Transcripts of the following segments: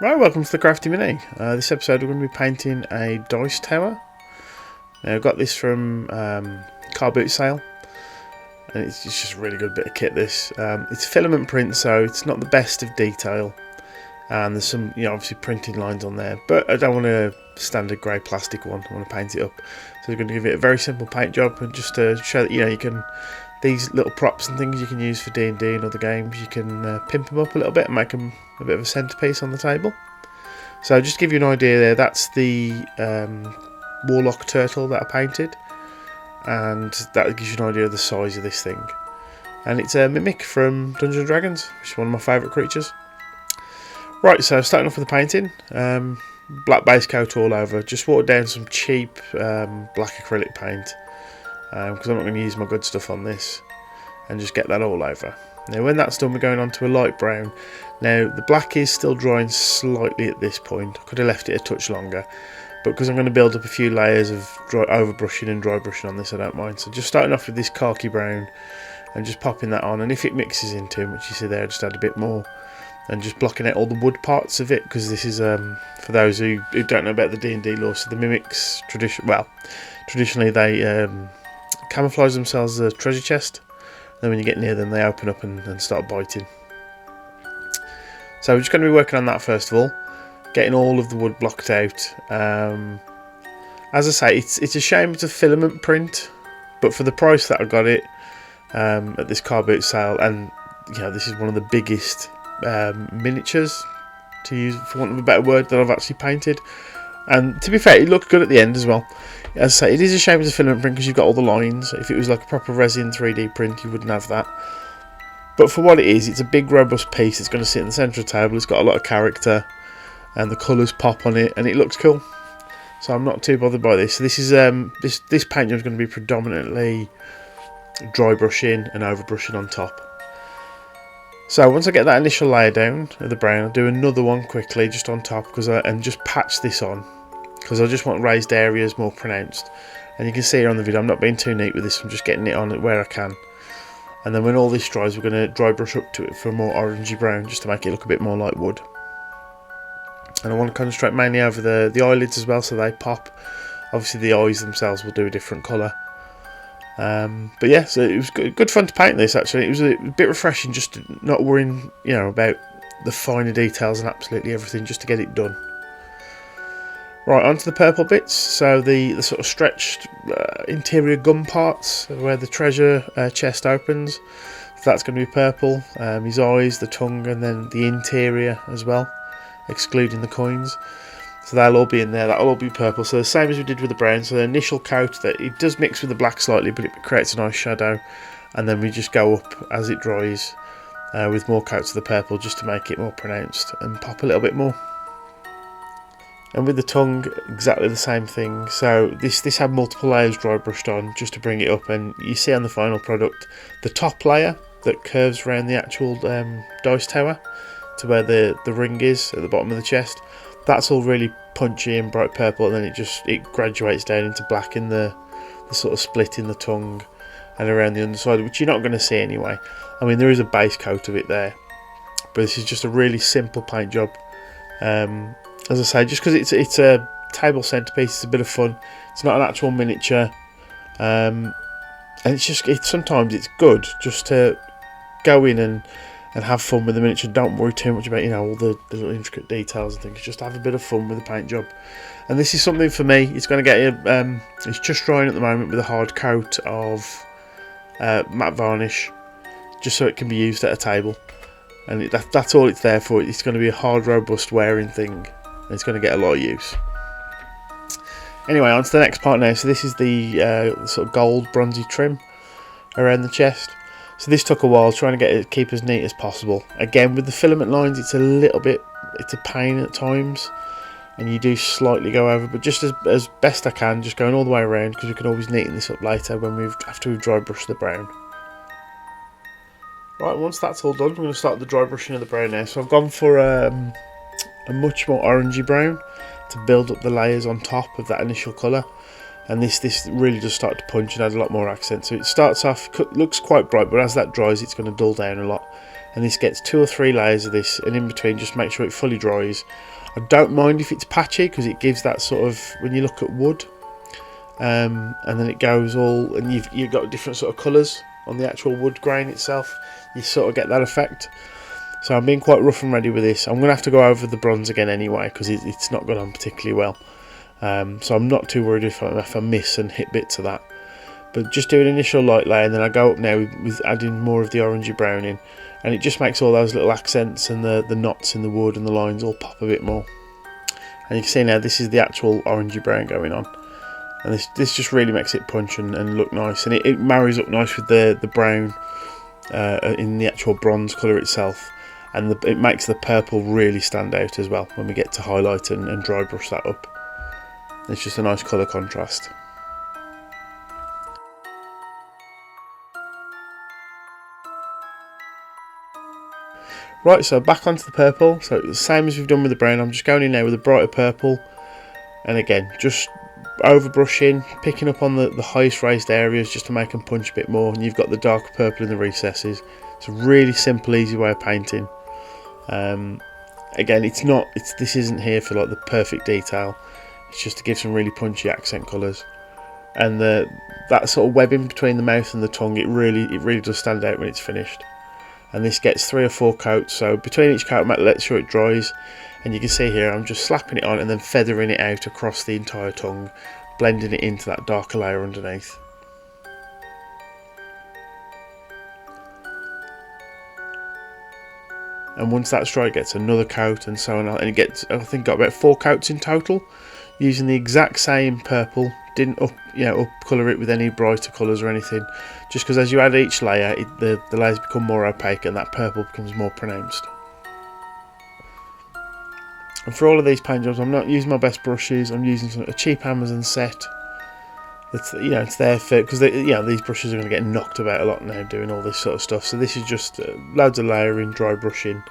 Right, welcome to the Crafty Mini. This episode we're going to be painting a dice tower. Now, I got this from car boot sale, and it's just a really good bit of kit. This it's filament print, so it's not the best of detail, and there's some obviously printing lines on there. But I don't want a standard grey plastic one. I want to paint it up, so we're going to give it a very simple paint job, and just to show that you can. These little props and things you can use for D&D and other games, you can pimp them up a little bit and make them a bit of a centrepiece on the table. So just to give you an idea there, that's the warlock turtle that I painted, and that gives you an idea of the size of this thing. And it's a mimic from Dungeons & Dragons, which is one of my favourite creatures. Right, so starting off with the painting, black base coat all over, just watered down some cheap black acrylic paint. Because I'm not going to use my good stuff on this, and just get that all over. Now when that's done, we're going on to a light brown. Now the black is still drying slightly at this point. I could have left it a touch longer, but because I'm going to build up a few layers of overbrushing and dry brushing on this, I don't mind. So just starting off with this khaki brown and just popping that on, and if it mixes in too much, you see there, just add a bit more, and just blocking out all the wood parts of it, because this is for those who don't know about the D&D lore. So the mimics traditionally they camouflage themselves as a treasure chest. Then when you get near them, they open up and start biting. So we're just going to be working on that first of all, getting all of the wood blocked out. As I say, it's a shame it's a filament print, but for the price that I got it at this car boot sale, and this is one of the biggest miniatures, to use for want of a better word, that I've actually painted. And to be fair, it looked good at the end as well. As I say, it is a shame it's a filament print because you've got all the lines. If it was like a proper resin 3D print, you wouldn't have that. But for what it is, it's a big robust piece. It's going to sit in the centre of the table. It's got a lot of character, and the colours pop on it, and it looks cool. So I'm not too bothered by this. So this is this paint job is going to be predominantly dry brushing and over brushing on top. So once I get that initial layer down of the brown, I'll do another one quickly just on top, and just patch this on, because I just want raised areas more pronounced. And you can see here on the video, I'm not being too neat with this, I'm just getting it on where I can. And then when all this dries, we're going to dry brush up to it for a more orangey brown, just to make it look a bit more like wood. And I want to concentrate mainly over the eyelids as well, so they pop. Obviously the eyes themselves will do a different colour. But yeah, so it was good fun to paint this. Actually, it was a bit refreshing, just not worrying about the finer details and absolutely everything, just to get it done. Right, onto the purple bits. So the sort of stretched interior gum parts where the treasure chest opens, so that's going to be purple. His eyes, the tongue, and then the interior as well, excluding the coins. So they'll all be in there, that'll all be purple. So the same as we did with the brown. So the initial coat, that it does mix with the black slightly, but it creates a nice shadow. And then we just go up as it dries with more coats of the purple, just to make it more pronounced and pop a little bit more. And with the tongue, exactly the same thing. So this had multiple layers dry brushed on, just to bring it up. And you see on the final product, the top layer that curves around the actual dice tower to where the ring is at the bottom of the chest. That's all really punchy and bright purple, and then it graduates down into black in the sort of split in the tongue and around the underside, which you're not going to see anyway. I mean, there is a base coat of it there, but this is just a really simple paint job. As I say, just because it's a table centrepiece, it's a bit of fun. It's not an actual miniature, and sometimes it's good just to go in and have fun with the miniature. Don't worry too much about all the little intricate details and things. Just have a bit of fun with the paint job. And this is something for me. It's going to get you. It's just drying at the moment with a hard coat of matte varnish, just so it can be used at a table. And that's all it's there for. It's going to be a hard, robust wearing thing, and it's going to get a lot of use. Anyway, on to the next part now. So this is the sort of gold bronzy trim around the chest. So this took a while, trying to get it keep as neat as possible. Again, with the filament lines, it's a pain at times, and you do slightly go over, but just as best I can, just going all the way around, because we can always neaten this up later after we've dry brushed the brown. Right, once that's all done, we're going to start the dry brushing of the brown now. So I've gone for a much more orangey brown to build up the layers on top of that initial colour. and this really does start to punch and add a lot more accent. So it starts off, looks quite bright, but as that dries it's going to dull down a lot, and this gets 2 or 3 layers of this, and in between just make sure it fully dries. I don't mind if it's patchy, because it gives that sort of, when you look at wood, and then it goes all, and you've got different sort of colours on the actual wood grain itself, you sort of get that effect. So I'm being quite rough and ready with this. I'm going to have to go over the bronze again anyway, because it's not gone on particularly well. So I'm not too worried if I miss and hit bits of that. But just do an initial light layer, and then I go up now with adding more of the orangey brown in, and it just makes all those little accents and the knots in the wood and the lines all pop a bit more. And you can see now this is the actual orangey brown going on, and this just really makes it punch and look nice, and it marries up nice with the brown in the actual bronze colour itself, and it makes the purple really stand out as well when we get to highlight and dry brush that up. It's just a nice colour contrast. Right, so back onto the purple. So the same as we've done with the brown, I'm just going in now with a brighter purple, and again just over brushing, picking up on the highest raised areas just to make them punch a bit more, and you've got the darker purple in the recesses. It's a really simple, easy way of painting. Again, this isn't here for like the perfect detail. It's just to give some really punchy accent colours, and that sort of webbing between the mouth and the tongue, it really does stand out when it's finished. And this gets 3 or 4 coats, so between each coat let's sure it dries, and you can see here I'm just slapping it on and then feathering it out across the entire tongue, blending it into that darker layer underneath. And once that's dry, it gets another coat and so on, and it gets, I think, got about 4 coats in total, using the exact same purple. Didn't up colour it with any brighter colours or anything, just because as you add each layer, the layers become more opaque and that purple becomes more pronounced. And for all of these paint jobs, I'm not using my best brushes. I'm using a cheap Amazon set. It's there for, because these brushes are going to get knocked about a lot now doing all this sort of stuff. So this is just loads of layering, dry brushing,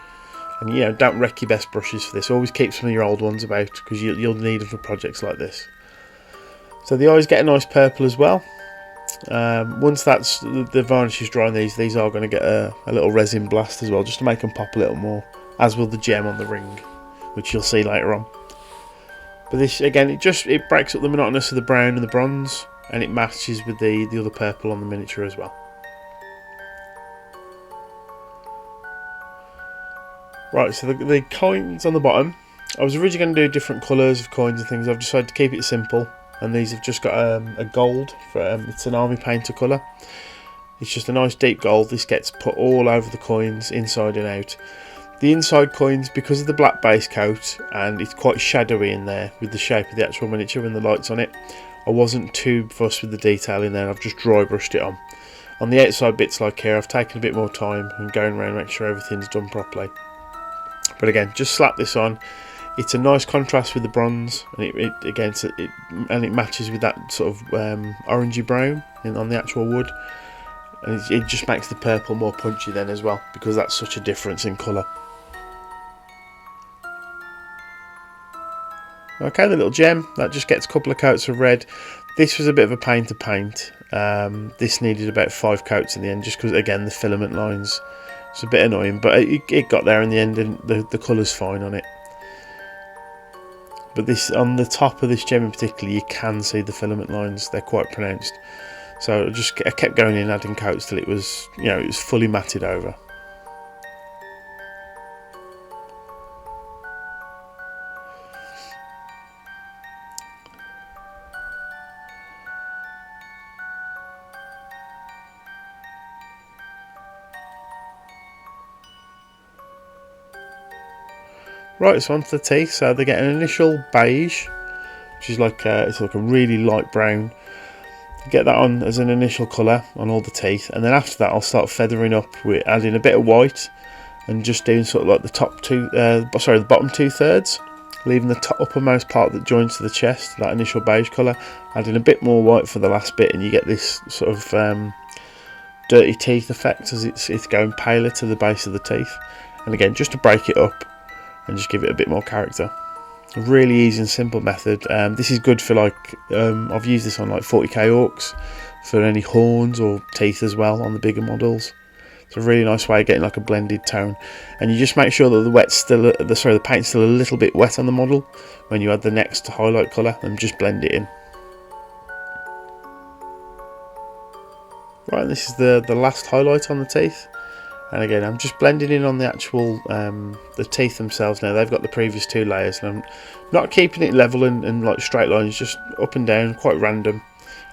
and don't wreck your best brushes for this. Always keep some of your old ones about, because you'll need them for projects like this. So the eyes get a nice purple as well. Once the varnish is dry on these are going to get a little resin blast as well, just to make them pop a little more, as will the gem on the ring, which you'll see later on. But this, again, it breaks up the monotonous of the brown and the bronze, and it matches with the other purple on the miniature as well. Right, so the coins on the bottom, I was originally going to do different colours of coins and things. I've decided to keep it simple, and these have just got a gold, it's an army painter colour. It's just a nice deep gold. This gets put all over the coins, inside and out. The inside coins, because of the black base coat, and it's quite shadowy in there with the shape of the actual miniature and the lights on it, I wasn't too fussed with the detail in there. I've just dry brushed it on. On the outside bits like here, I've taken a bit more time and going around, make sure everything's done properly. But again, just slap this on. It's a nice contrast with the bronze, and it matches with that sort of orangey brown on the actual wood, and it just makes the purple more punchy then as well, because that's such a difference in colour. Okay, the little gem that just gets a couple of coats of red. This was a bit of a pain to paint. This needed about 5 coats in the end, just because again the filament lines. It's a bit annoying, but it got there in the end, and the colour's fine on it. But this, on the top of this gem in particular, you can see the filament lines. They're quite pronounced. So I kept going in, adding coats till it was, it was fully matted over. Right, so onto the teeth. So they get an initial beige, which is it's like a really light brown. Get that on as an initial colour on all the teeth, and then after that I'll start feathering up with adding a bit of white and just doing sort of like the bottom 2/3, leaving the uppermost part that joins to the chest, that initial beige colour, adding a bit more white for the last bit, and you get this sort of dirty teeth effect as it's going paler to the base of the teeth. And again, just to break it up and just give it a bit more character. A really easy and simple method. This is good for like, I've used this on like 40k orcs for any horns or teeth as well on the bigger models. It's a really nice way of getting like a blended tone, and you just make sure that the paint's still a little bit wet on the model when you add the next highlight colour, and just blend it in. Right, this is the last highlight on the teeth. And again, I'm just blending in on the actual the teeth themselves now. They've got the previous 2 layers, and I'm not keeping it level and like straight lines, just up and down, quite random.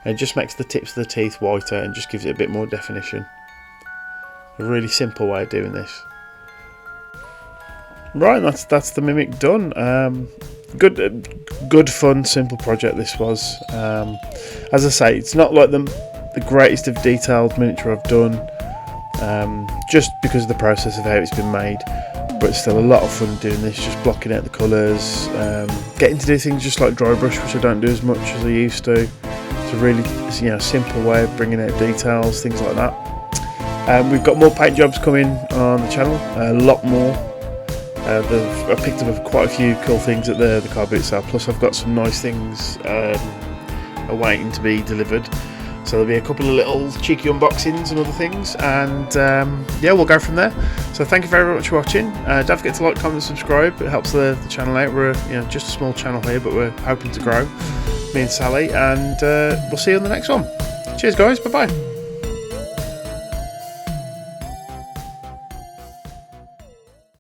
And it just makes the tips of the teeth whiter and just gives it a bit more definition. A really simple way of doing this. Right, that's the mimic done. Good fun, simple project this was. As I say, it's not like the greatest of detailed miniature I've done. Just because of the process of how it's been made, but it's still a lot of fun doing this, just blocking out the colours, getting to do things just like dry brush, which I don't do as much as I used to. It's a really simple way of bringing out details, things like that. We've got more paint jobs coming on the channel, a lot more. I picked up quite a few cool things at the car boot sale, plus I've got some nice things awaiting to be delivered. So there'll be a couple of little cheeky unboxings and other things, and yeah, we'll go from there. So thank you very much for watching. Don't forget to like, comment, subscribe. It helps the channel out. We're just a small channel here, but we're hoping to grow, me and Sally, and we'll see you on the next one. Cheers guys, bye bye.